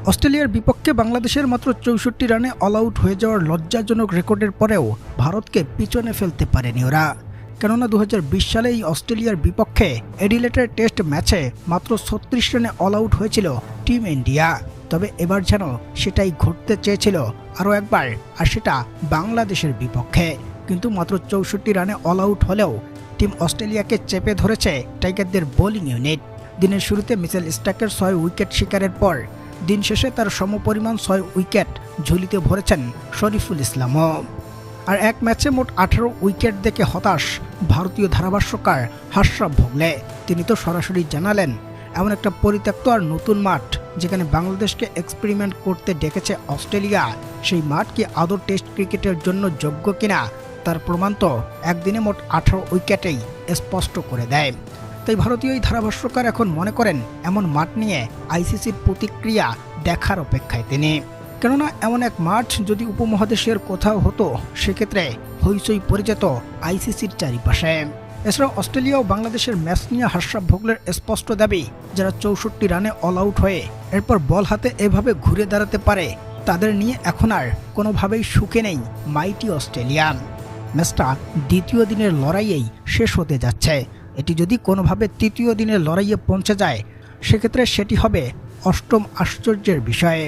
অস্ট্রেলিয়ার বিপক্ষে বাংলাদেশের মাত্র ৬৪ রানে অল আউট হয়ে যাওয়ার লজ্জাজনক রেকর্ডের পরেও ভারতকে পিছনে ফেলতে পারেনি ওরা। কেননা ২০২০ সালে এই অস্ট্রেলিয়ার বিপক্ষে এডিলেটের টেস্ট ম্যাচে মাত্র ৩৬ রানে অল আউট হয়েছিল টিম ইন্ডিয়া। তবে এবার যেন সেটাই ঘটতে চেয়েছিল আরও একবার, আর সেটা বাংলাদেশের বিপক্ষে। কিন্তু মাত্র ৬৪ রানে অল আউট হলেও টিম অস্ট্রেলিয়াকে চেপে ধরেছে টাইগারদের বোলিং ইউনিট। দিনের শুরুতে মিচেল স্টার্কের ৬ উইকেট শিকারের পর দিন শেষে তার সমপরিমাণ ৬ উইকেট ঝুলিতে ভরেছেন শরীফুল ইসলামও। আর এক ম্যাচে মোট ১৮ উইকেট দেখে হতাশ ভারতীয় ধারাভাষ্যকার হাশরাফ ভোগলে। তিনি তো সরাসরি জানালেন, এমন একটা পরিত্যক্ত আর নতুন মাঠ যেখানে বাংলাদেশকে এক্সপেরিমেন্ট করতে ডেকেছে অস্ট্রেলিয়া, সেই মাঠ কি আদৌ টেস্ট ক্রিকেটের জন্য যোগ্য কিনা তার প্রমাণ তো একদিনে মোট ১৮ উইকেটেই স্পষ্ট করে দেয়। তাই ভারতীয় এই ধারাভাষ্যকার এখন মনে করেন এমন মাঠ নিয়ে আইসিসির প্রতিক্রিয়া দেখার অপেক্ষায় তিনি। কেননা এমন এক মাঠ যদি উপমহাদেশের কোথাও হতো সেক্ষেত্রে হইচই পড়ে যেত আইসিসির চারিপাশে। এছাড়াও অস্ট্রেলিয়া ও বাংলাদেশের ম্যাচ নিয়ে হাশরাফ ভোগলের স্পষ্ট দাবি, যারা ৬৪ রানে অল আউট হয়ে এরপর বল হাতে এভাবে ঘুরে দাঁড়াতে পারে তাদের নিয়ে এখন আর কোনোভাবেই সুখে নেই মাইটি অস্ট্রেলিয়া। ম্যাচটা দ্বিতীয় দিনের লড়াইয়েই শেষ হতে যাচ্ছে। এটি যদি কোনোভাবে তৃতীয় দিনের লড়াইয়ে পৌঁছে যায় সেক্ষেত্রে সেটি হবে অষ্টম আশ্চর্যের বিষয়ে।